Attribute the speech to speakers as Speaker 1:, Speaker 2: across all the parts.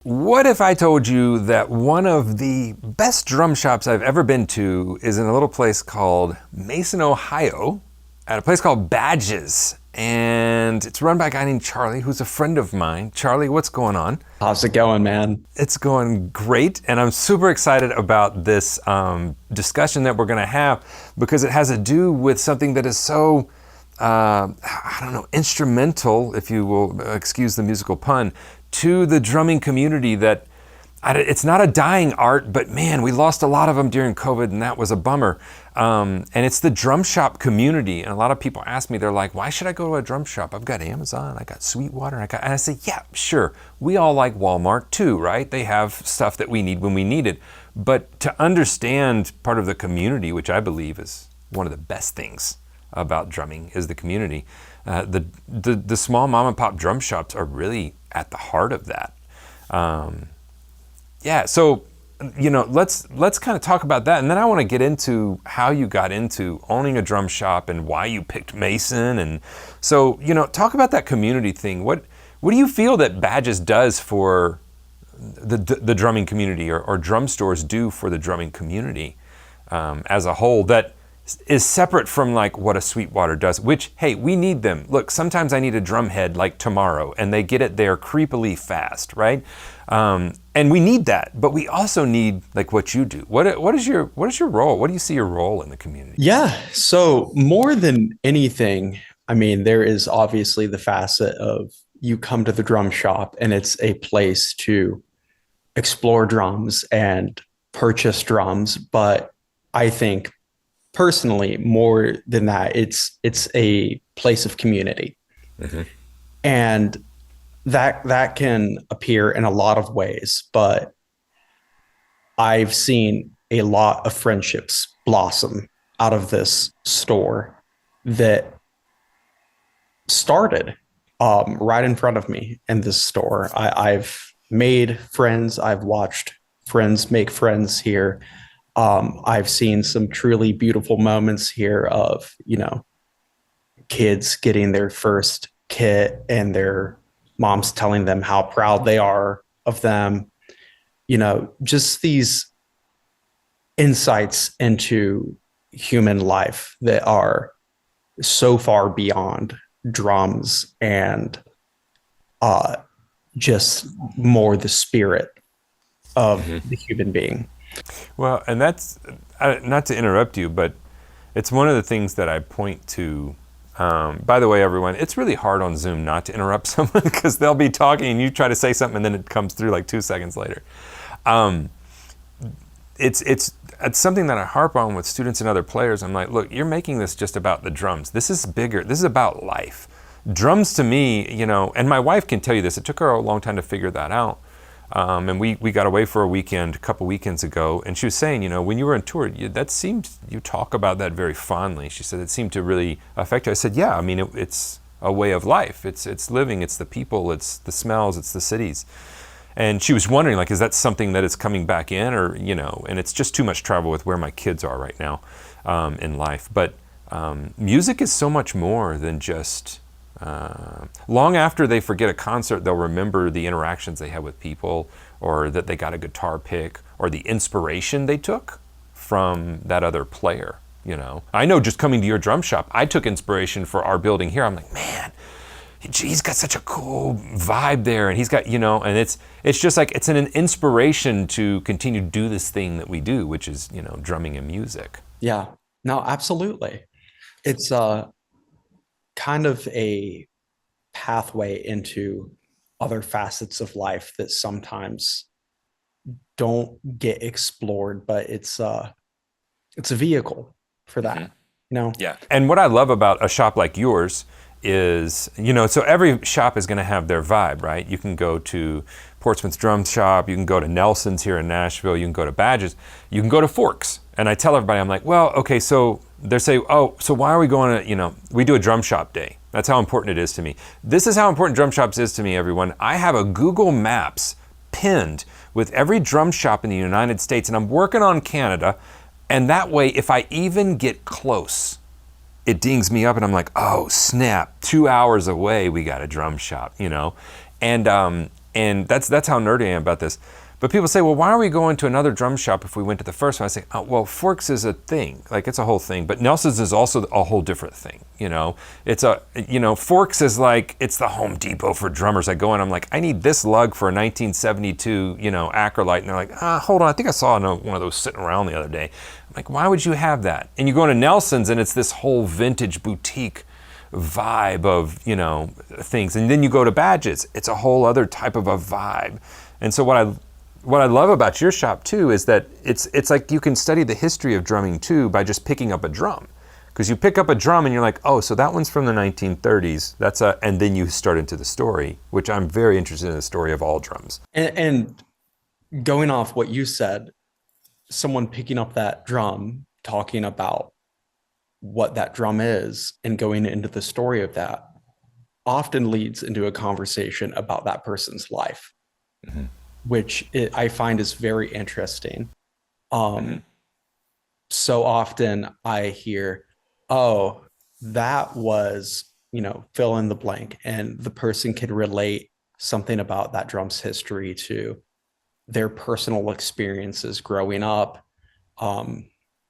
Speaker 1: What if I told you that one of the best drum shops I've ever been to is in a little place called Mason, Ohio, at a place called Badges. And it's run by a guy named Charlie, who's a friend of mine. Charlie, what's going on?
Speaker 2: How's it going, man?
Speaker 1: It's going great, and I'm super excited about this discussion that we're going to have because it has to do with something that is so, I don't know, instrumental, if you will excuse the musical pun, to the drumming community that it's not a dying art, but man, we lost a lot of them during COVID, and that was a bummer. And it's the drum shop community. And a lot of people ask me, they're like, why should I go to a drum shop? I've got Amazon, I got Sweetwater, and I say, yeah, sure. We all like Walmart too, right? They have stuff that we need when we need it. But to understand part of the community, which I believe is one of the best things about drumming, is the community. The small mom and pop drum shops are really at the heart of that. Yeah, so let's kind of talk about that, and then I want to get into how you got into owning a drum shop and why you picked Mason, and so talk about that community thing. What do you feel that Badges does for the drumming community, or drum stores do for the drumming community as a whole, that is separate from like what a Sweetwater does, which, hey, we need them. Look, sometimes I need a drum head like tomorrow, and they get it there creepily fast, right? And we need that, but we also need like what you do. What is your role? What do you see your role in the community?
Speaker 2: Yeah, so more than anything, I mean, there is obviously the facet of you come to the drum shop and it's a place to explore drums and purchase drums, but I think personally, more than that, it's a place of community.
Speaker 1: Mm-hmm.
Speaker 2: And that can appear in a lot of ways, but I've seen a lot of friendships blossom out of this store that started right in front of me in this store. I've made friends. I've watched friends make friends here. I've seen some truly beautiful moments here of, kids getting their first kit and their moms telling them how proud they are of them. Just these insights into human life that are so far beyond drums and just more the spirit of the human being.
Speaker 1: Well, and that's, not to interrupt you, but it's one of the things that I point to. By the way, everyone, it's really hard on Zoom not to interrupt someone because they'll be talking and you try to say something and then it comes through like 2 seconds later. It's something that I harp on with students and other players. I'm like, look, you're making this just about the drums. This is bigger. This is about life. Drums to me, and my wife can tell you this. It took her a long time to figure that out. And we got away for a couple weekends ago, and she was saying, when you were on tour, you talk about that very fondly. She said it seemed to really affect her. I said, yeah, I mean, it's a way of life. It's living, it's the people, it's the smells, it's the cities. And she was wondering, like, is that something that is coming back in, or, and it's just too much travel with where my kids are right now in life. But music is so much more than just... long after they forget a concert, they'll remember the interactions they had with people, or that they got a guitar pick, or the inspiration they took from that other player. I know, just coming to your drum shop, I took inspiration for our building here. I'm like, man, he's got such a cool vibe there, and he's got, and it's just like, it's an inspiration to continue to do this thing that we do, which is, drumming and music.
Speaker 2: Yeah, no, absolutely. It's kind of a pathway into other facets of life that sometimes don't get explored, but it's a vehicle for that.
Speaker 1: Yeah. And what I love about a shop like yours is, so every shop is going to have their vibe, right? You can go to Portsmouth's Drum Shop, you can go to Nelson's here in Nashville, you can go to Badges, you can go to Forks. And I tell everybody, I'm like, well, okay, so they say, oh, so why are we going to, we do a drum shop day. That's how important it is to me. This is how important drum shops is to me, everyone. I have a Google Maps pinned with every drum shop in the United States, and I'm working on Canada. And that way, if I even get close, it dings me up and I'm like, oh snap, 2 hours away, we got a drum shop, And And that's how nerdy I am about this. But people say, well, why are we going to another drum shop if we went to the first one? I say, oh, well, Forks is a thing, like it's a whole thing. But Nelson's is also a whole different thing. It's Forks is like it's the Home Depot for drummers. I go in, I'm like, I need this lug for a 1972, Acrolite, and they're like, hold on, I think I saw one of those sitting around the other day. I'm like, why would you have that? And you go into Nelson's, and it's this whole vintage boutique vibe of things, and then you go to Badges, it's a whole other type of a vibe. And so what I love about your shop too is that it's like you can study the history of drumming too by just picking up a drum, because you pick up a drum and you're like, oh, so that one's from the 1930s, and then you start into the story, which I'm very interested in, the story of all drums.
Speaker 2: And going off what you said, someone picking up that drum, talking about what that drum is and going into the story of that often leads into a conversation about that person's life,
Speaker 1: Mm-hmm.
Speaker 2: which I find is very interesting. So often I hear, oh, that was, fill in the blank, and the person can relate something about that drum's history to their personal experiences growing up.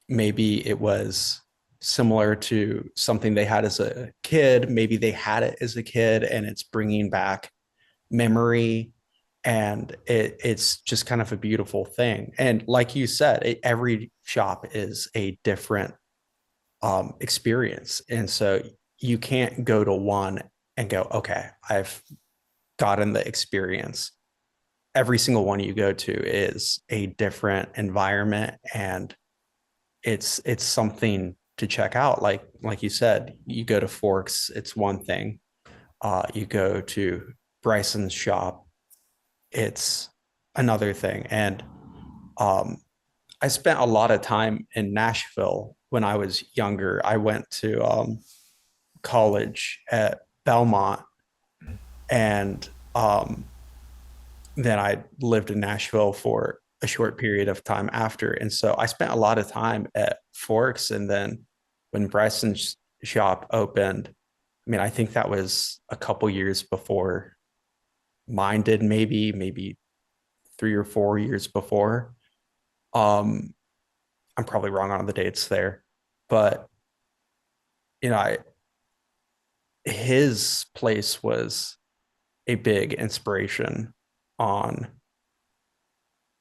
Speaker 2: Maybe it was similar to something they had as a kid. Maybe they had it as a kid and it's bringing back memory. And it's just kind of a beautiful thing. And like you said, every shop is a different experience. And so you can't go to one and go, okay, I've gotten the experience. Every single one you go to is a different environment, and it's something to check out. Like you said, you go to Forks, it's one thing. You go to Bryson's shop, it's another thing. And I spent a lot of time in Nashville when I was younger. I went to college at Belmont, and then I lived in Nashville for a short period of time after. And so I spent a lot of time at Forks. And then when Bryson's shop opened, I mean, I think that was a couple years before mine did, maybe 3 or 4 years before. I'm probably wrong on the dates there, but I his place was a big inspiration on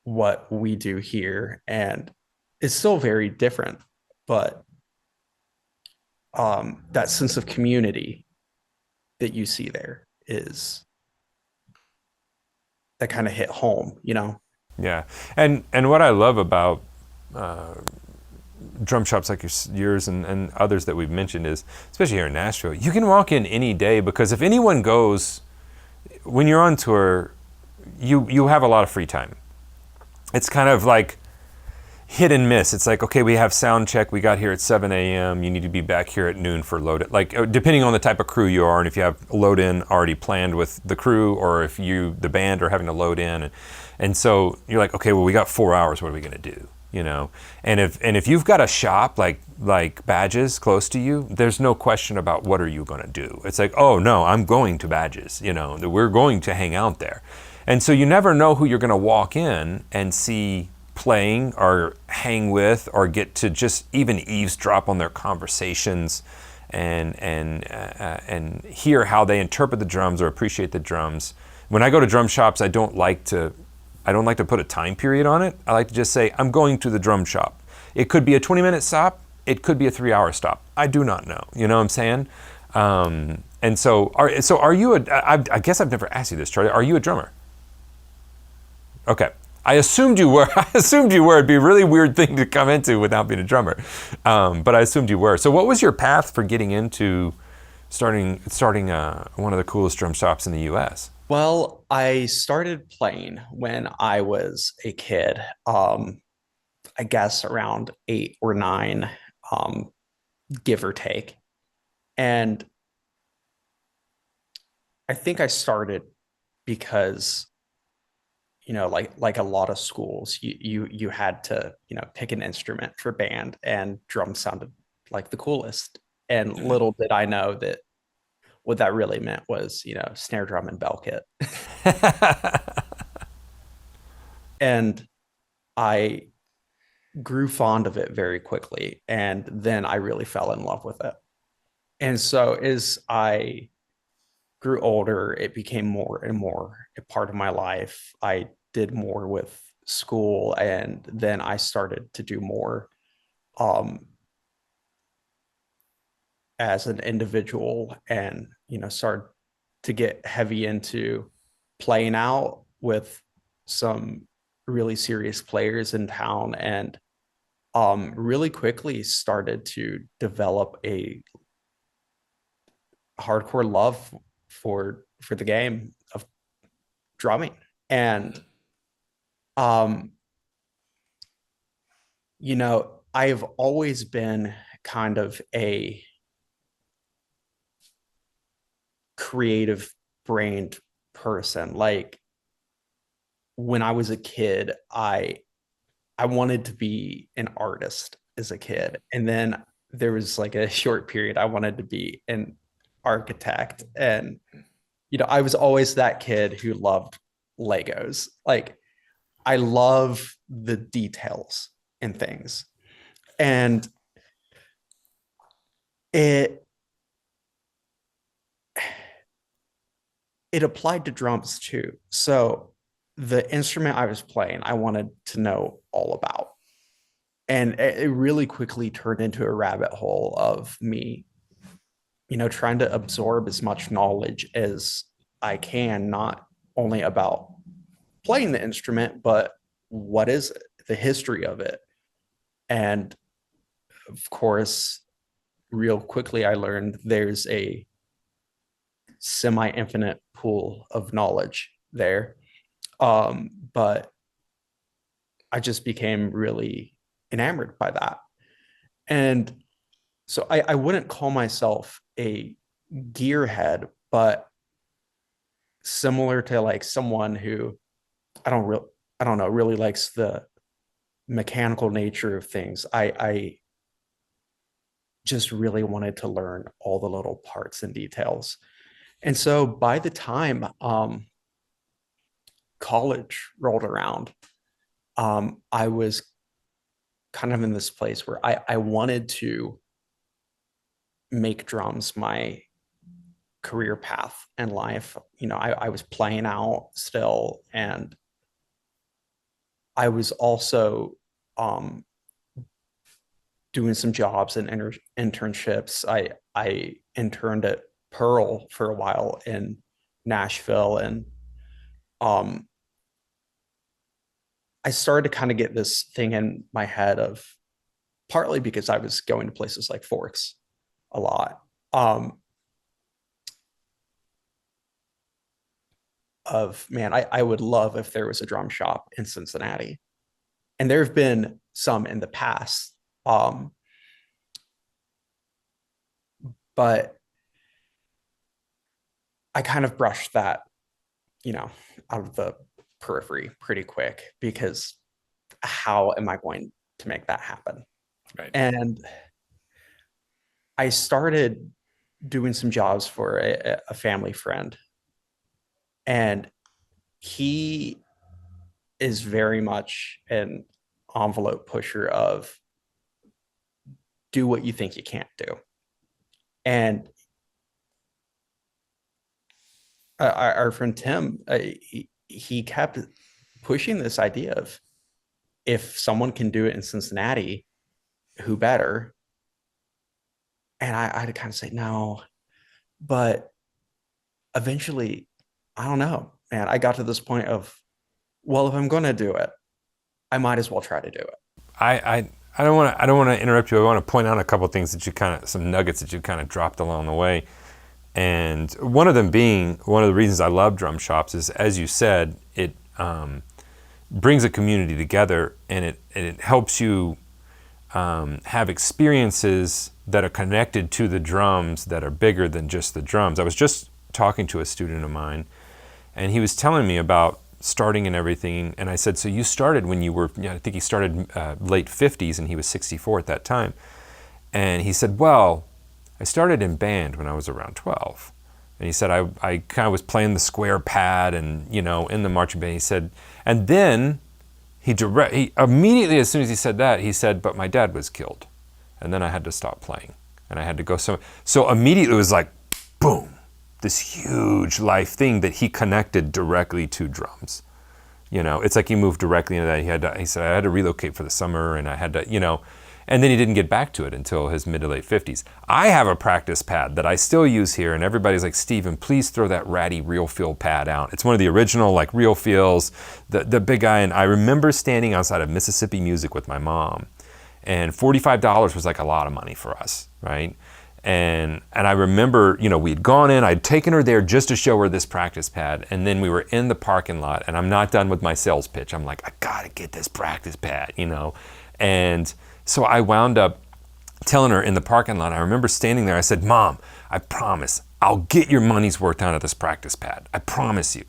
Speaker 2: what we do here, and it's still very different, but that sense of community that you see there is that kind of hit home.
Speaker 1: Yeah, and what I love about drum shops like yours and others that we've mentioned is, especially here in Nashville, you can walk in any day, because if anyone goes, when you're on tour, you have a lot of free time. It's kind of like hit and miss. It's like, okay, we have sound check. We got here at 7 a.m. You need to be back here at noon for load in. Like, depending on the type of crew you are, and if you have load in already planned with the crew, or if the band are having to load in. And so you're like, okay, well, we got 4 hours. What are we going to do? And if you've got a shop like Badges close to you, there's no question about what are you going to do. It's like, oh no, I'm going to Badges. We're going to hang out there. And so you never know who you're going to walk in and see playing or hang with, or get to just even eavesdrop on their conversations and hear how they interpret the drums or appreciate the drums. When I go to drum shops, I don't like to put a time period on it. I like to just say, I'm going to the drum shop. It could be a 20-minute stop. It could be a 3-hour stop. I do not know. You know what I'm saying? And so are you I guess I've never asked you this, Charlie. Are you a drummer? Okay. I assumed you were. It'd be a really weird thing to come into without being a drummer. But I assumed you were. So what was your path for getting into starting one of the coolest drum shops in the U.S.?
Speaker 2: Well, I started playing when I was a kid, I guess around 8 or 9, give or take. And I think I started because, like a lot of schools, you had to, pick an instrument for band, and drums sounded like the coolest. And little did I know that what that really meant was, snare drum and bell kit. And I grew fond of it very quickly. And then I really fell in love with it. And so as I grew older, it became more and more a part of my life. I did more with school, and then I started to do more um, as an individual, and started to get heavy into playing out with some really serious players in town, and really quickly started to develop a hardcore love for the game of drumming. And um I've always been kind of a creative brained person. Like when I was a kid, I wanted to be an artist as a kid. And then there was like a short period I wanted to be an architect. And I was always that kid who loved Legos. Like I love the details in things. And it it applied to drums too. So the instrument I was playing, I wanted to know all about. And it really quickly turned into a rabbit hole of me, trying to absorb as much knowledge as I can, not only about playing the instrument, but what is it, the history of it. And of course, real quickly, I learned there's a semi infinite pool of knowledge there. But I just became really enamored by that. And so I wouldn't call myself a gearhead, but similar to like someone who I don't know, really likes the mechanical nature of things. I just really wanted to learn all the little parts and details. And so by the time college rolled around, I was kind of in this place where I wanted to make drums my career path in life. I was playing out still, and I was also um, doing some jobs and internships. I interned at Pearl for a while in Nashville, and um, I started to kind of get this thing in my head of, partly because I was going to places like Forks a lot, of man, I would love if there was a drum shop in Cincinnati. And there have been some in the past. Um, but I kind of brushed that, you know, out of the periphery pretty quick, because how am I going to make that happen?
Speaker 1: Right.
Speaker 2: And I started doing some jobs for a family friend, and he is very much an envelope pusher of do what you think you can't do. And our friend Tim, he kept pushing this idea of, if someone can do it in Cincinnati, who better? And I had to kind of say no, but eventually, I don't know, man. I got to this point of, well, if I'm going to do it, I might as well try to do it.
Speaker 1: I don't want to interrupt you. I want to point out a couple of things that you kind of, some nuggets that you kind of dropped along the way. And one of them being, one of the reasons I love drum shops is, as you said, it brings a community together, and it helps you have experiences that are connected to the drums that are bigger than just the drums. I was just talking to a student of mine, and he was telling me about starting and everything. And I said, so you started when you were, I think he started late 50s, and he was 64 at that time. And he said, well, I started in band when I was around 12. And he said, I kind of was playing the square pad and, in the marching band. He said, and then he immediately, as soon as he said that, he said, but my dad was killed. And then I had to stop playing and I had to go. So immediately it was like, boom, this huge life thing that he connected directly to drums. It's like he moved directly into that. He said, I had to relocate for the summer and I had to, and then he didn't get back to it until his mid to late 50s. I have a practice pad that I still use here, and everybody's like, Steven, please throw that ratty Real Feel pad out. It's one of the original like Real Feels, the big guy. And I remember standing outside of Mississippi Music with my mom, and $45 was like a lot of money for us, right? And I remember, we had gone in, I'd taken her there just to show her this practice pad. And then we were in the parking lot, and I'm not done with my sales pitch. I'm like, I gotta get this practice pad, And so I wound up telling her in the parking lot, I remember standing there, I said, Mom, I promise, I'll get your money's worth out of this practice pad. I promise you.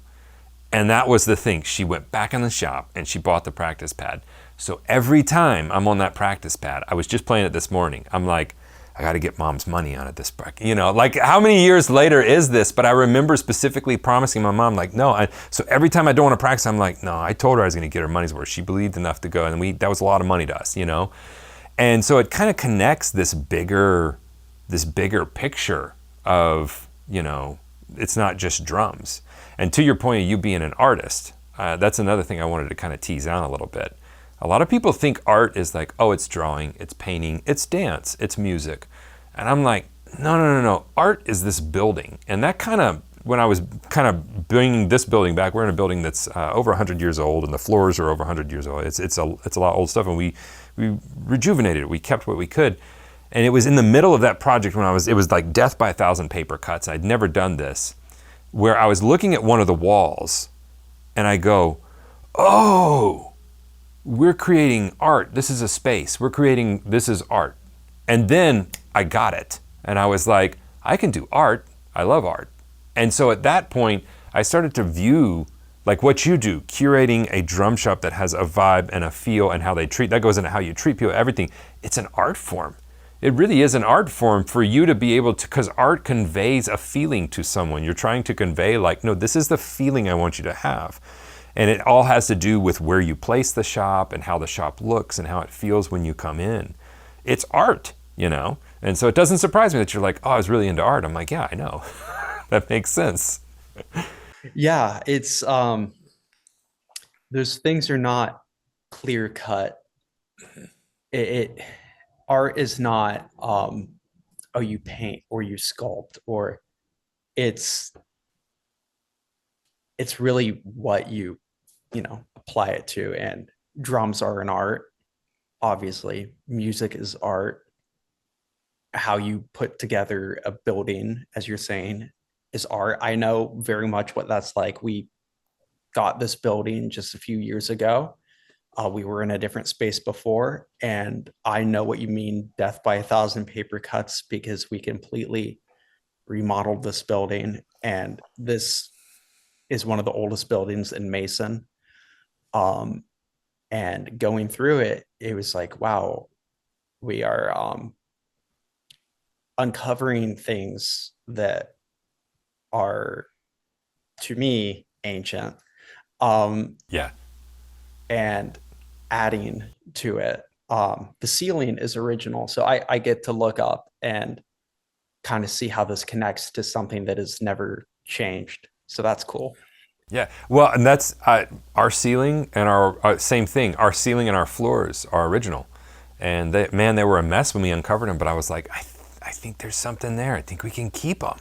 Speaker 1: And that was the thing. She went back in the shop and she bought the practice pad. So every time I'm on that practice pad, I was just playing it this morning, I'm like, I got to get Mom's money out of this practice. Like how many years later is this? But I remember specifically promising my mom, like, no. So every time I don't want to practice, I'm like, no, I told her I was going to get her money's worth. She believed enough to go. And that was a lot of money to us, And so it kind of connects this bigger picture of, it's not just drums. And to your point of you being an artist, that's another thing I wanted to kind of tease out a little bit. A lot of people think art is like, oh, it's drawing, it's painting, it's dance, it's music. And I'm like, no. Art is this building. And that kind of, when I was kind of bringing this building back, we're in a building that's over 100 years old, and the floors are over 100 years old. It's a lot of old stuff, and we rejuvenated it. We kept what we could. And it was in the middle of that project when it was like death by 1,000 paper cuts. I'd never done this, where I was looking at one of the walls, and I go, oh, we're creating art. This is a space. This is art. And then I got it. And I was like, I can do art. I love art. And so at that point, I started to view like what you do, curating a drum shop that has a vibe and a feel and how they treat, that goes into how you treat people, everything. It's an art form. It really is an art form for you to be able to, because art conveys a feeling to someone. You're trying to convey like, no, this is the feeling I want you to have. And it all has to do with where you place the shop and how the shop looks and how it feels when you come in. It's art, And so it doesn't surprise me that you're like, oh, I was really into art. I'm like, yeah, I know. That makes sense.
Speaker 2: Yeah, it's those things are not clear cut. It art is not oh, you paint or you sculpt, or it's really what you apply it to. And drums are an art, obviously. Music is art. How you put together a building, as you're saying, is art. I know very much what that's like. We got this building just a few years ago. We were in a different space before, and I know what you mean, death by 1,000 paper cuts, because we completely remodeled this building, and this is one of the oldest buildings in Mason. And going through it, it was like, wow, we are uncovering things that are, to me, ancient,
Speaker 1: Yeah.
Speaker 2: and adding to it. The ceiling is original, so I get to look up and kind of see how this connects to something that has never changed. So that's cool.
Speaker 1: Yeah. Well, and that's our ceiling and our same thing. Our ceiling and our floors are original. And they were a mess when we uncovered them, but I was like, I think there's something there. I think we can keep them,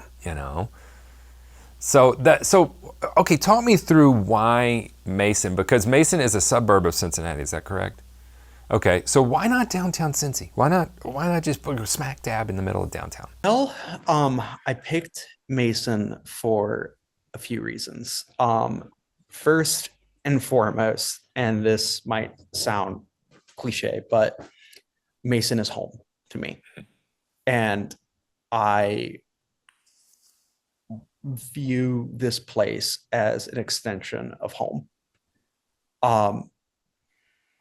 Speaker 1: So okay, talk me through why Mason, because Mason is a suburb of Cincinnati, is that correct? Okay, so why not downtown Cincy? Why not just put smack dab in the middle of downtown?
Speaker 2: Well, I picked Mason for a few reasons. First and foremost, and this might sound cliche, but Mason is home to me. And I view this place as an extension of home. Um,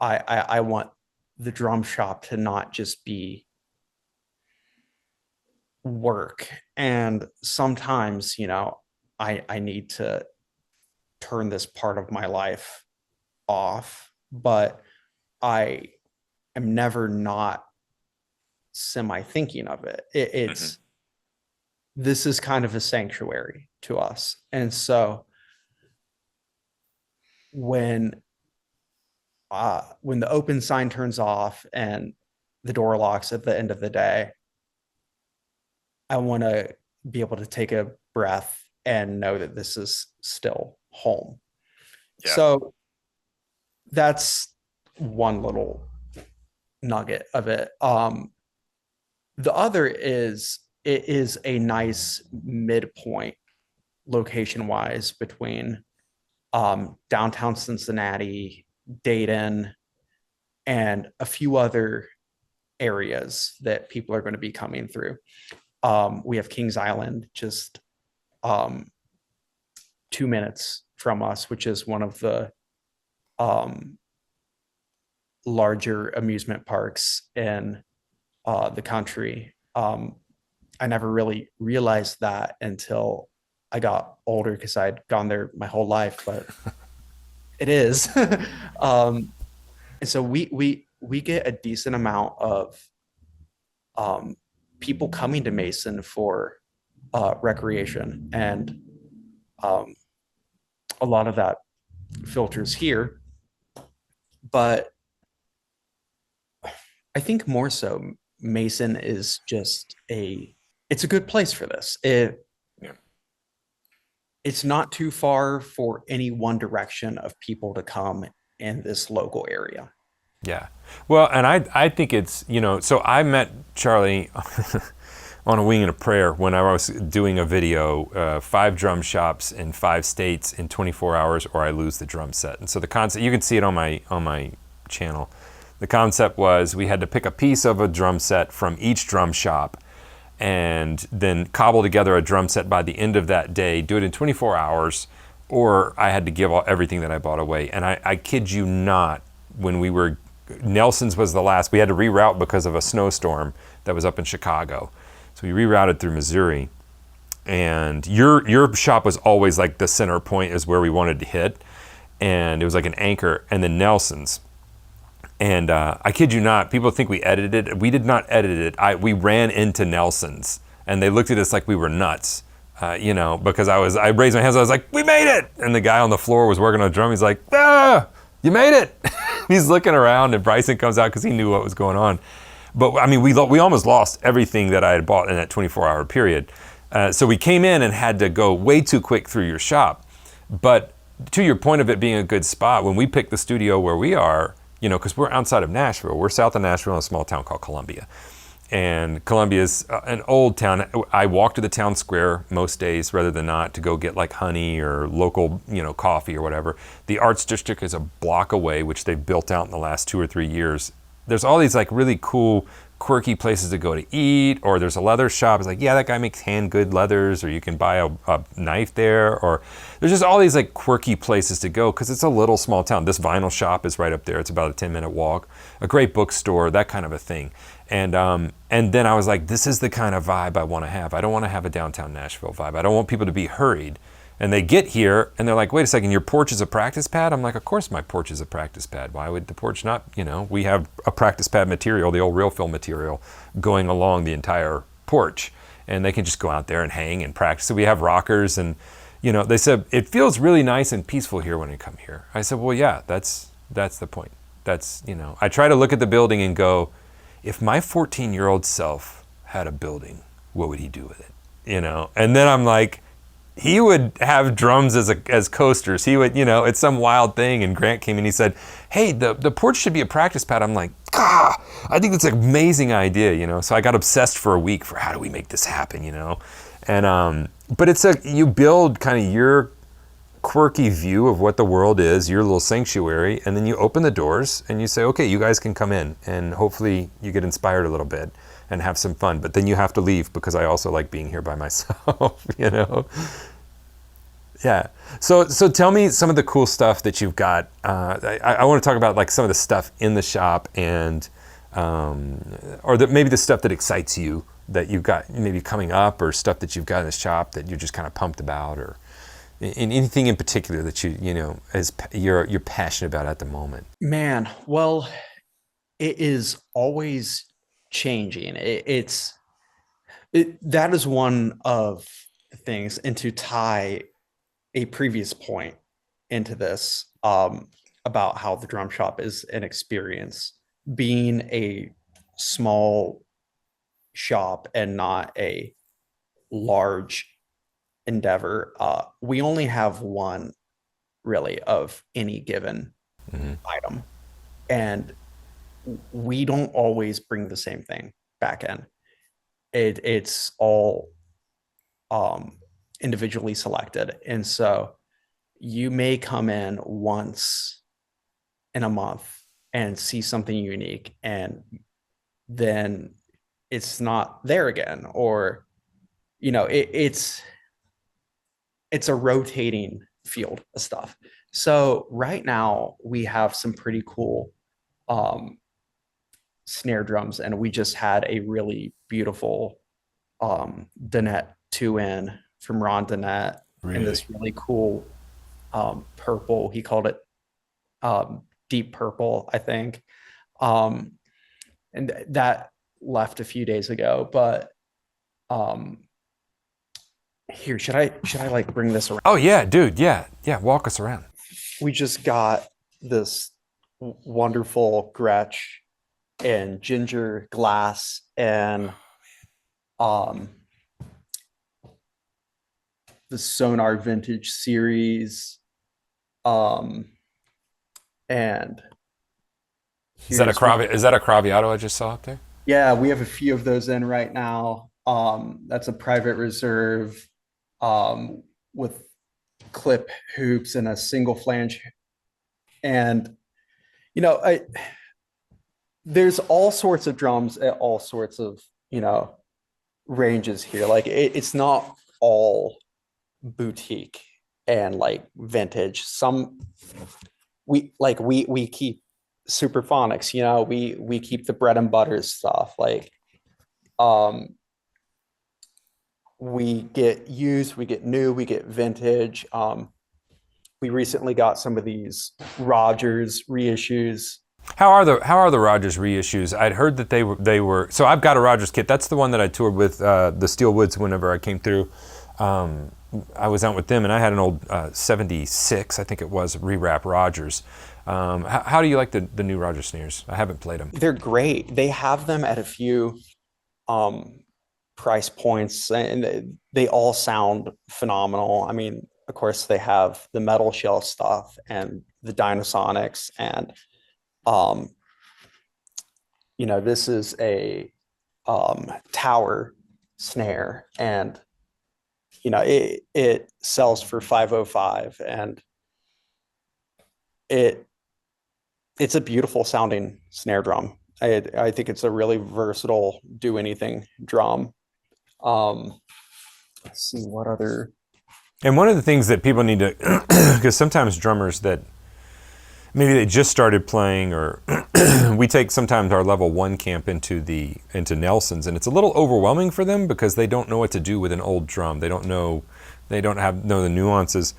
Speaker 2: I want the drum shop to not just be work. And sometimes, I need to turn this part of my life off, but I am never not semi thinking of it.
Speaker 1: Hmm.
Speaker 2: It's this is kind of a sanctuary to us. And so when when the open sign turns off and the door locks at the end of the day, I want to be able to take a breath and know that this is still home.
Speaker 1: Yeah.
Speaker 2: So that's one little nugget of it. The other is it is a nice midpoint location wise between downtown Cincinnati, Dayton, and a few other areas that people are going to be coming through. We have Kings Island just um, 2 minutes from us, which is one of the um, larger amusement parks in the country. I never really realized that until I got older because I'd gone there my whole life, but it is. um, and so we get a decent amount of um, people coming to Mason for recreation, and um, a lot of that filters here. But I think more so, Mason is just it's a good place for this.
Speaker 1: Yeah.
Speaker 2: It's not too far for any one direction of people to come in this local area.
Speaker 1: Yeah. Well, and I think it's, so I met Charlie on a wing and a prayer when I was doing a video, 5 drum shops in 5 states in 24 hours or I lose the drum set. And so the concept, you can see it on my channel. The concept was we had to pick a piece of a drum set from each drum shop and then cobble together a drum set by the end of that day, do it in 24 hours, or I had to give everything that I bought away. And I kid you not, when we were, Nelson's was the last, we had to reroute because of a snowstorm that was up in Chicago. So we rerouted through Missouri. And your shop was always like the center point is where we wanted to hit. And it was like an anchor. And then Nelson's. And I kid you not, people think we edited it. We did not edit it. We ran into Nelson's, and they looked at us like we were nuts, because I raised my hands. I was like, "We made it!" And the guy on the floor was working on a drum. He's like, "Ah, you made it!" He's looking around, and Bryson comes out because he knew what was going on. But I mean, we almost lost everything that I had bought in that 24-hour period. So we came in and had to go way too quick through your shop. But to your point of it being a good spot, when we picked the studio where we are, because we're outside of Nashville. We're south of Nashville in a small town called Columbia. And Columbia is an old town. I walk to the town square most days rather than not to go get like honey or local, coffee or whatever. The Arts District is a block away, which they've built out in the last 2 or 3 years. There's all these like really cool, quirky places to go to eat, or there's a leather shop. It's like, yeah, that guy makes hand good leathers, or you can buy a knife there, or there's just all these like quirky places to go because it's a little small town. This vinyl shop is right up there. It's about a 10-minute walk. A great bookstore, that kind of a thing. And then I was like, this is the kind of vibe I want to have. I don't want to have a downtown Nashville vibe. I don't want people to be hurried. And they get here and they're like, wait a second, your porch is a practice pad? I'm like, of course my porch is a practice pad. Why would the porch not, we have a practice pad material, the old real film material, going along the entire porch. And they can just go out there and hang and practice. So we have rockers and, they said, it feels really nice and peaceful here when you come here. I said, well, yeah, that's the point. That's, I try to look at the building and go, if my 14-year-old self had a building, what would he do with it? And then I'm like, he would have drums as coasters. He would, it's some wild thing. And Grant came and he said, hey, the porch should be a practice pad. I'm like, I think that's an amazing idea, So I got obsessed for a week for how do we make this happen, And, but you build kind of your quirky view of what the world is, your little sanctuary, and then you open the doors and you say, okay, you guys can come in, and hopefully you get inspired a little bit and have some fun, but then you have to leave because I also like being here by myself, Yeah. So tell me some of the cool stuff that you've got. I want to talk about like some of the stuff in the shop and, or maybe the stuff that excites you that you've got maybe coming up, or stuff that you've got in the shop that you're just kind of pumped about, or anything in particular that you're passionate about at the moment?
Speaker 2: Man, well, it is always changing. That is one of the things, and to tie a previous point into this, about how the drum shop is an experience, being a small shop and not a large endeavor. We only have one really of any given item, and we don't always bring the same thing back in. It's all um, individually selected, and so you may come in once in a month and see something unique, and then it's not there again, or it's a rotating field of stuff. So right now we have some pretty cool um, snare drums, and we just had a really beautiful Donette 2N from Ron Donette, and
Speaker 1: Really?
Speaker 2: this really cool purple. He called it deep purple, I think. Um, and that left a few days ago. But um, here, should I like bring this around?
Speaker 1: Oh yeah, dude. Yeah, yeah. Walk us around.
Speaker 2: We just got this wonderful Gretsch and ginger glass and um the Sonar Vintage series. Um and here's
Speaker 1: Is that a Craviotto I just saw up there?
Speaker 2: Yeah, we have a few of those in right now. That's a private reserve with clip hoops and a single flange. And I there's all sorts of drums at all sorts of, ranges here. Like it's not all boutique and like vintage. Some we keep superphonics, we keep the bread and butter stuff. Like um we get used, we get new, we get vintage. We recently got some of these Rogers reissues.
Speaker 1: How are the Rogers reissues? I'd heard that they were. So I've got a Rogers kit. That's the one that I toured with the Steel Woods whenever I came through. I was out with them, and I had an old '76, I think it was, rewrap Rogers. How do you like the new Rogers snares? I haven't played them.
Speaker 2: They're great. They have them at a few um price points, and they all sound phenomenal. I mean, of course, they have the metal shell stuff and the Dynasonics, and um, this is a tower snare, and it sells for 505, and it's a beautiful sounding snare drum. I think it's a really versatile do anything drum. Um, let's see what other.
Speaker 1: And one of the things that people need to, because sometimes drummers that maybe they just started playing, or we take sometimes our level one camp into Nelson's, and it's a little overwhelming for them because they don't know what to do with an old drum. They don't know the nuances.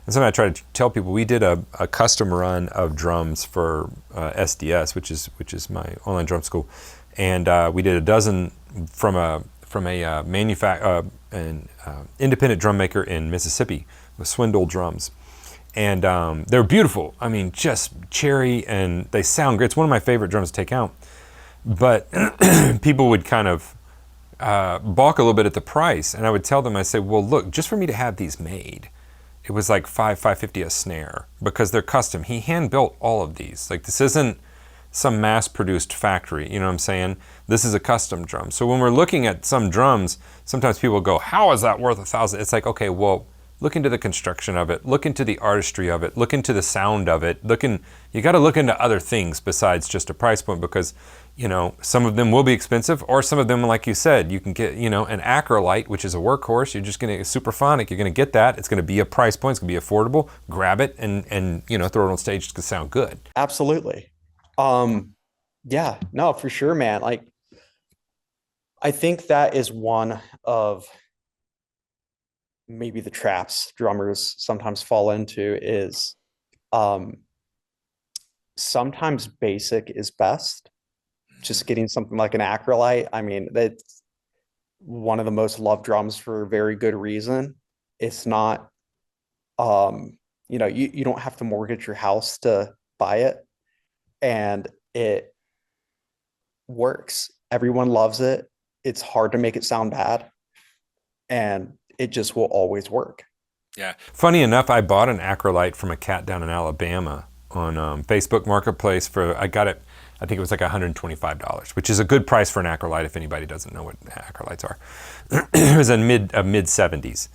Speaker 1: And something I try to tell people, we did a custom run of drums for SDS, which is my online drum school, and we did a dozen from a an independent drum maker in Mississippi with Swindle drums. And they're beautiful. I mean, just cherry, and they sound great. It's one of my favorite drums to take out. But people would kind of balk a little bit at the price. And I would tell them, I say, well, look, just for me to have these made, it was like $550 a snare, because they're custom. He hand built all of these. Like, this isn't some mass-produced factory, you know what I'm saying? This is a custom drum. So when we're looking at some drums, sometimes people go, how is that worth $1,000? It's like, okay, well, look into the construction of it, look into the artistry of it, look into the sound of it, you got to look into other things besides just a price point, because, some of them will be expensive, or some of them, like you said, you can get, an Acrolite, which is a workhorse. You're just going to, Superphonic, you're going to get that. It's going to be a price point. It's going to be affordable. Grab it and throw it on stage. It's going to sound good.
Speaker 2: Absolutely. Yeah, no, for sure, man. Like, I think that is one of maybe the traps drummers sometimes fall into is um, sometimes basic is best. Just getting something like an acrolite. I mean, that's one of the most loved drums for a very good reason. It's not, um, you don't have to mortgage your house to buy it, and it works. Everyone loves it. It's hard to make it sound bad, and it just will always work.
Speaker 1: Yeah. Funny enough, I bought an acrolite from a cat down in Alabama on Facebook Marketplace for, I got it, I think it was like $125, which is a good price for an acrolite if anybody doesn't know what acrolites are. It was in mid 70s.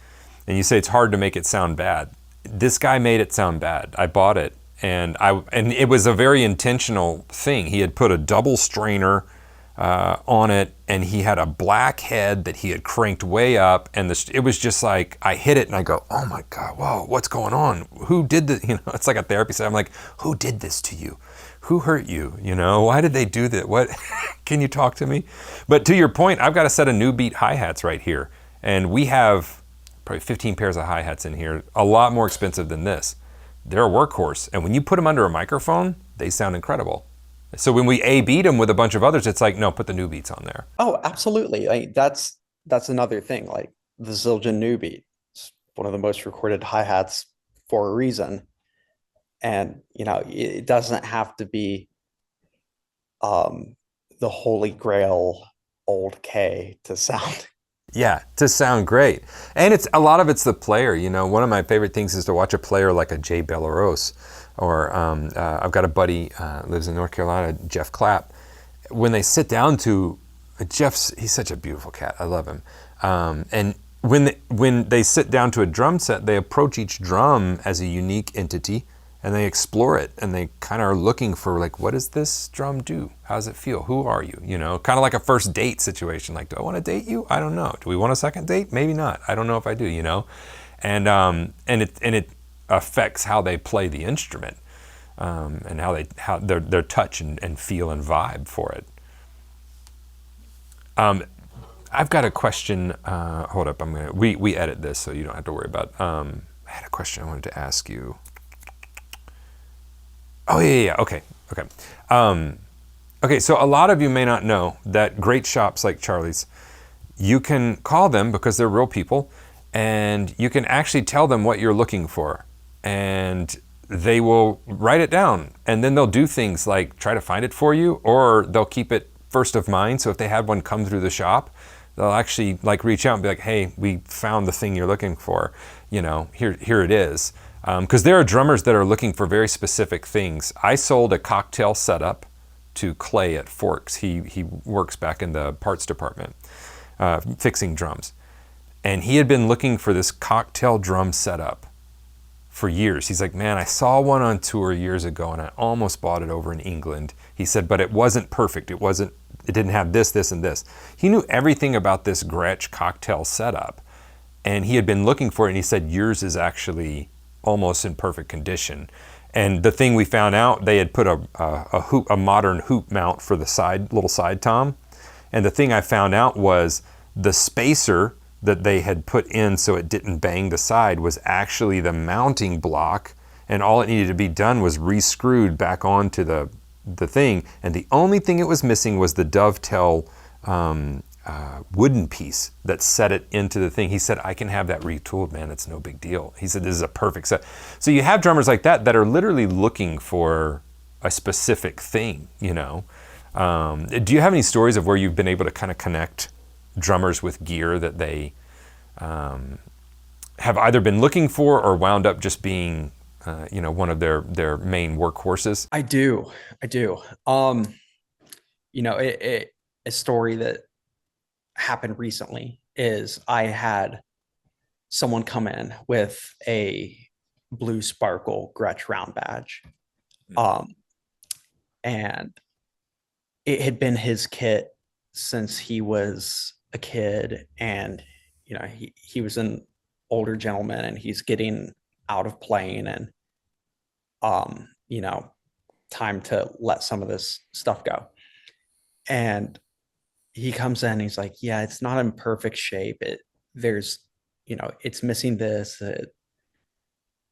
Speaker 1: And you say it's hard to make it sound bad. This guy made it sound bad. I bought it, and it was a very intentional thing. He had put a double strainer on it, and he had a black head that he had cranked way up, and it was just like, I hit it and I go, oh my God, whoa, what's going on? Who did this? It's like a therapy session. I'm like, who did this to you? Who hurt you? Why did they do that? What? Can you talk to me? But to your point, I've got a set of new beat hi-hats right here, and we have probably 15 pairs of hi-hats in here, a lot more expensive than this. They're a workhorse, and when you put them under a microphone, they sound incredible. So when we A beat them with a bunch of others, it's like, no, put the new beats on there.
Speaker 2: Oh, absolutely. Like that's another thing. Like the Zildjian new beat, it's one of the most recorded hi-hats for a reason. And it doesn't have to be um the holy grail old K to sound.
Speaker 1: Yeah, to sound great. And it's a lot of it's the player. One of my favorite things is to watch a player like a Jay Belarose, or I've got a buddy lives in North Carolina, Jeff Clapp. When they sit down to he's such a beautiful cat. I love him. And when they sit down to a drum set, they approach each drum as a unique entity, and they explore it, and they kind of are looking for, like, what does this drum do? How does it feel? Who are you? Kind of like a first date situation. Like, do I want to date you? I don't know. Do we want a second date? Maybe not. I don't know if I do. And it affects how they play the instrument, and how their touch and feel and vibe for it. I've got a question. Hold up. We edit this, so you don't have to worry about. I had a question I wanted to ask you. Oh, yeah. Okay. Okay, so a lot of you may not know that great shops like Charlie's, you can call them because they're real people, and you can actually tell them what you're looking for, and they will write it down, and then they'll do things like try to find it for you, or they'll keep it first of mind. So if they had one come through the shop, they'll actually like reach out and be like, hey, we found the thing you're looking for. Here it is. Because there are drummers that are looking for very specific things. I sold a cocktail setup to Clay at Forks. He works back in the parts department, fixing drums. And he had been looking for this cocktail drum setup for years. He's like, man, I saw one on tour years ago and I almost bought it over in England. He said, but it wasn't perfect. It didn't have this, this, and this. He knew everything about this Gretsch cocktail setup. And he had been looking for it, and he said, yours is actually almost in perfect condition. And the thing we found out, they had put a modern hoop mount for the little side tom. And the thing I found out was the spacer that they had put in so it didn't bang the side was actually the mounting block, and all it needed to be done was re-screwed back onto the thing. And the only thing it was missing was the dovetail wooden piece that set it into the thing. He said, I can have that retooled, man. It's no big deal. He said, this is a perfect set. So you have drummers like that are literally looking for a specific thing, Do you have any stories of where you've been able to kind of connect drummers with gear that they have either been looking for or wound up just being, one of their main workhorses?
Speaker 2: I do. A story that happened recently is I had someone come in with a blue sparkle Gretsch round badge. And it had been his kit since he was a kid, and he was an older gentleman, and he's getting out of playing, and time to let some of this stuff go. And he comes in, he's like, yeah, it's not in perfect shape. There's, it's missing this.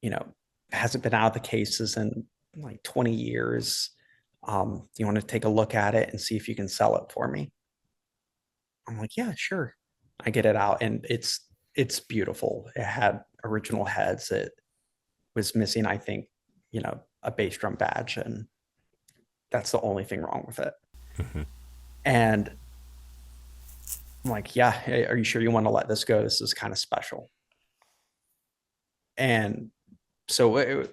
Speaker 2: You know, hasn't been out of the cases in like 20 years. You want to take a look at it and see if you can sell it for me? I'm like, yeah, sure. I get it out, and it's beautiful. It had original heads. It was missing, I think, a bass drum badge, and that's the only thing wrong with it.
Speaker 1: Mhm.
Speaker 2: And I'm like, yeah, hey, are you sure you want to let this go? This is kind of special. And so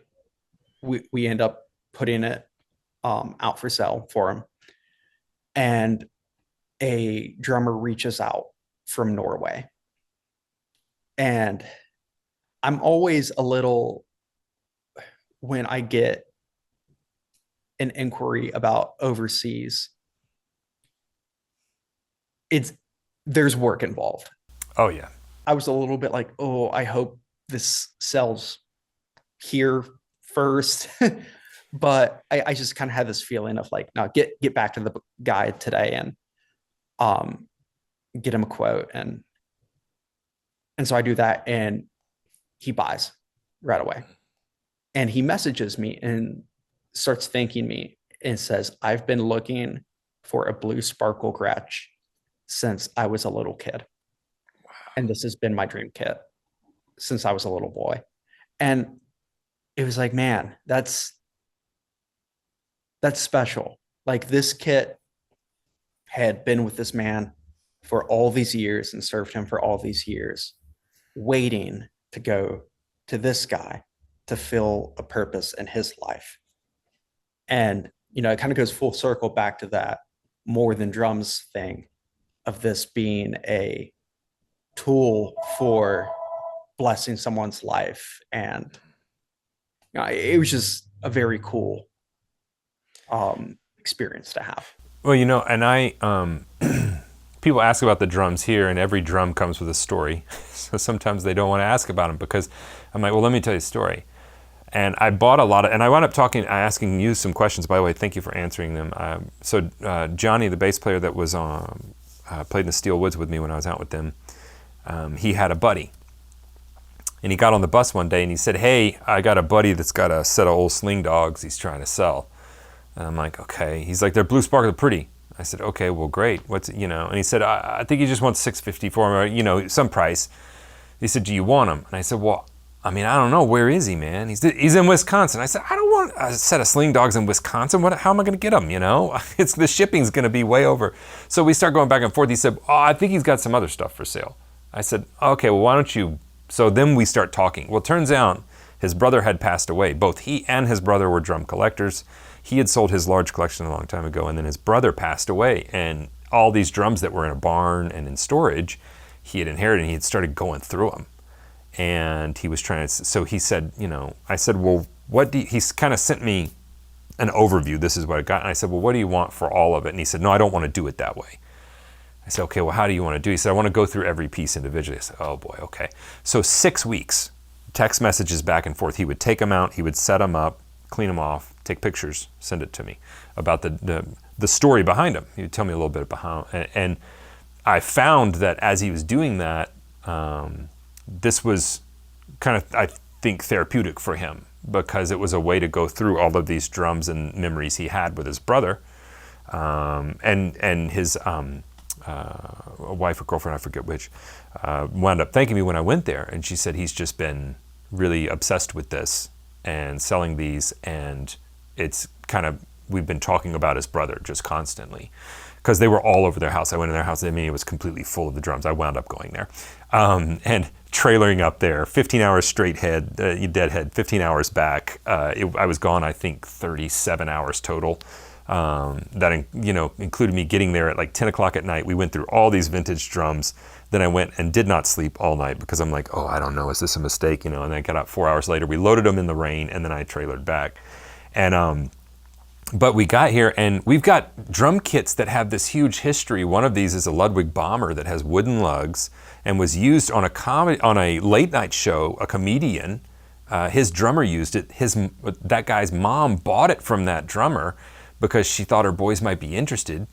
Speaker 2: we end up putting it out for sale for him. And a drummer reaches out from Norway. And I'm always a little, when I get an inquiry about overseas, it's there's work involved.
Speaker 1: Oh yeah.
Speaker 2: I was a little bit like, oh, I hope this sells here first. But I just kind of had this feeling of like, no, get back to the guy today and um get him a quote. And so I do that, and he buys right away. And he messages me and starts thanking me and says, I've been looking for a blue sparkle Gretsch since I was a little kid. And this has been my dream kit since I was a little boy. And it was like, man, that's special. Like, this kit had been with this man for all these years and served him for all these years, waiting to go to this guy to fill a purpose in his life. And, it kind of goes full circle back to that more than drums thing of this being a tool for blessing someone's life. And it was just a very cool experience to have.
Speaker 1: Well, and people ask about the drums here, and every drum comes with a story. So sometimes they don't want to ask about them because I'm like, well, let me tell you a story. And I bought a lot of, and I wound up asking you some questions. By the way, thank you for answering them. So Johnny, the bass player that was played in the Steel Woods with me when I was out with them, he had a buddy. And he got on the bus one day and he said, hey, I got a buddy that's got a set of old sling dogs he's trying to sell. And I'm like, okay. He's like, they're blue sparkle, they're pretty. I said, okay, well, great. And he said, I think he just wants $650 for him, some price. He said, do you want him? And I said, well, I don't know. Where is he, man? He's in Wisconsin. I said, I don't want a set of sling dogs in Wisconsin. How am I going to get them, It's the shipping's going to be way over. So we start going back and forth. He said, oh, I think he's got some other stuff for sale. I said, okay, well, why don't you? So then we start talking. Well, it turns out his brother had passed away. Both he and his brother were drum collectors. He had sold his large collection a long time ago, and then his brother passed away. And all these drums that were in a barn and in storage, he had inherited, and he had started going through them. And he was trying to, so he said, I said, well, he's kind of sent me an overview. This is what I got. And I said, well, what do you want for all of it? And he said, no, I don't want to do it that way. I said, okay, well, how do you want to do it? He said, I want to go through every piece individually. I said, oh boy, okay. So 6 weeks, text messages back and forth. He would take them out, he would set them up, clean them off, take pictures, send it to me about the story behind them. He would tell me a little bit about how, and I found that as he was doing that, this was kind of, I think, therapeutic for him because it was a way to go through all of these drums and memories he had with his brother, and his wife or girlfriend, I forget which, wound up thanking me when I went there, and she said he's just been really obsessed with this and selling these, and it's kind of, we've been talking about his brother just constantly because they were all over their house. I went in their house, it was completely full of the drums. I wound up going there and trailering up there, 15 hours straight deadhead, 15 hours back. I was gone, I think 37 hours total. That included me getting there at like 10 o'clock at night. We went through all these vintage drums. Then I went and did not sleep all night because I'm like, oh, I don't know, is this a mistake? And then I got up 4 hours later. We loaded them in the rain, and then I trailered back. And but we got here, and we've got drum kits that have this huge history. One of these is a Ludwig Bomber that has wooden lugs and was used on a late night show. A comedian, his drummer used it. That guy's mom bought it from that drummer because she thought her boys might be interested.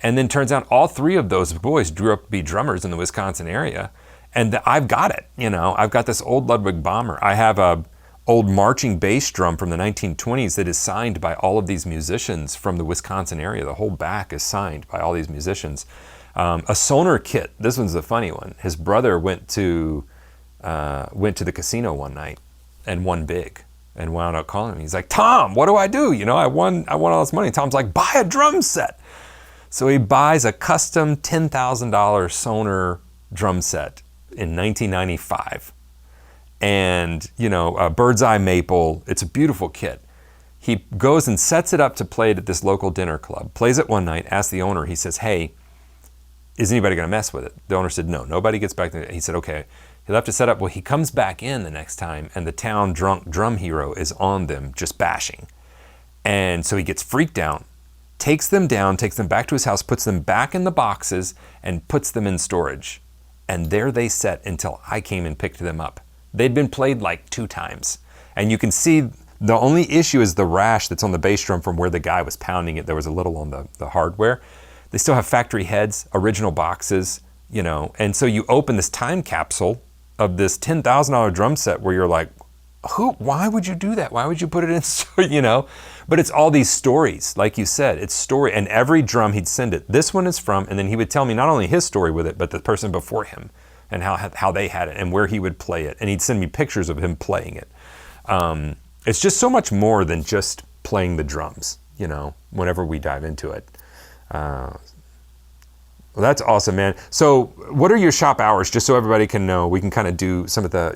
Speaker 1: And then turns out all three of those boys grew up to be drummers in the Wisconsin area. And I've got it, I've got this old Ludwig Bomber. I have a old marching bass drum from the 1920s that is signed by all of these musicians from the Wisconsin area. The whole back is signed by all these musicians. A Sonar kit. This one's a funny one. His brother went to the casino one night and won big, and wound up calling me. He's like, Tom, what do I do? I won all this money. Tom's like, buy a drum set. So he buys a custom $10,000 Sonar drum set in 1995. And, a bird's eye maple. It's a beautiful kit. He goes and sets it up to play it at this local dinner club. Plays it one night, asks the owner, he says, hey, is anybody going to mess with it? The owner said, no, nobody gets back to it. He said, okay. He left it set up. Well, he comes back in the next time, and the town drunk drum hero is on them, just bashing. And so he gets freaked out, takes them down, takes them back to his house, puts them back in the boxes, and puts them in storage. And there they sat until I came and picked them up. They'd been played like 2 times. And you can see the only issue is the rash that's on the bass drum from where the guy was pounding it. There was a little on the hardware. They still have factory heads, original boxes, And so you open this time capsule of this $10,000 drum set where you're like, why would you do that? Why would you put it in, But it's all these stories, like you said, it's story. And every drum he'd send it, this one is from, and then he would tell me not only his story with it, but the person before him and how they had it and where he would play it. And he'd send me pictures of him playing it. It's just so much more than just playing the drums, whenever we dive into it. Well, that's awesome, man. So what are your shop hours, just so everybody can know? We can kind of do some of the,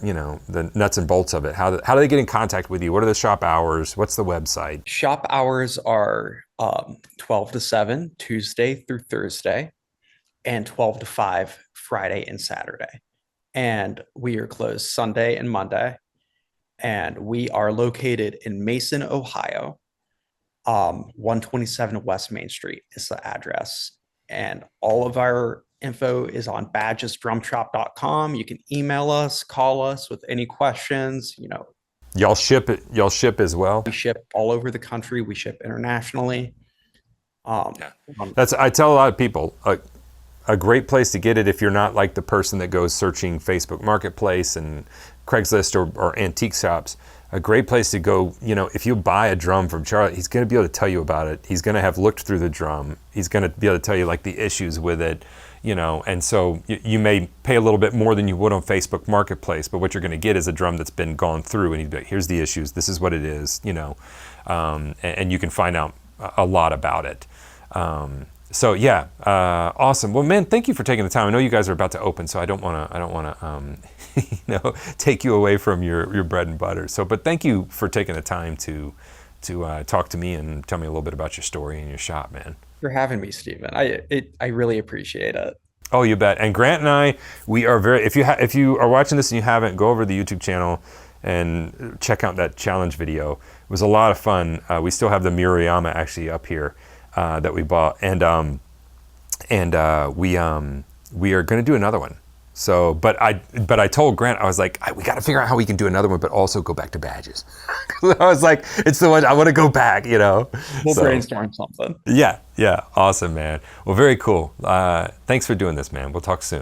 Speaker 1: the nuts and bolts of it. How do they get in contact with you? What are the shop hours? What's the website?
Speaker 2: Shop hours are 12 to 7, Tuesday through Thursday, and 12 to 5, Friday and Saturday. And we are closed Sunday and Monday. And we are located in Mason, Ohio. 127 West Main Street is the address. And all of our info is on badgesdrumshop.com. You can email us, call us with any questions.
Speaker 1: Y'all ship it. Y'all ship as well.
Speaker 2: We ship all over the country. We ship internationally.
Speaker 1: Yeah. I tell a lot of people, a great place to get it if you're not like the person that goes searching Facebook Marketplace and Craigslist or antique shops. A great place to go, if you buy a drum from Charlie, he's going to be able to tell you about it. He's going to have looked through the drum. He's going to be able to tell you like the issues with it, and so you may pay a little bit more than you would on Facebook Marketplace, but what you're going to get is a drum that's been gone through, and he'd be like, here's the issues, this is what it is, and you can find out a lot about it. So yeah, awesome. Well, man, thank you for taking the time. I know you guys are about to open, so I don't want to, take you away from your bread and butter. So, but thank you for taking the time to talk to me and tell me a little bit about your story and your shop, man.
Speaker 2: For having me, Stephen. I really appreciate it.
Speaker 1: Oh, you bet. And Grant and I, we are very. If you are watching this and you haven't, go over to the YouTube channel and check out that challenge video. It was a lot of fun. We still have the Murayama actually up here. That we bought, and we are going to do another one. So, but I told Grant, I was like, we got to figure out how we can do another one, but also go back to badges. I was like, it's the one I want to go back,
Speaker 2: We'll brainstorm something.
Speaker 1: Yeah, awesome, man. Well, very cool. Thanks for doing this, man. We'll talk soon.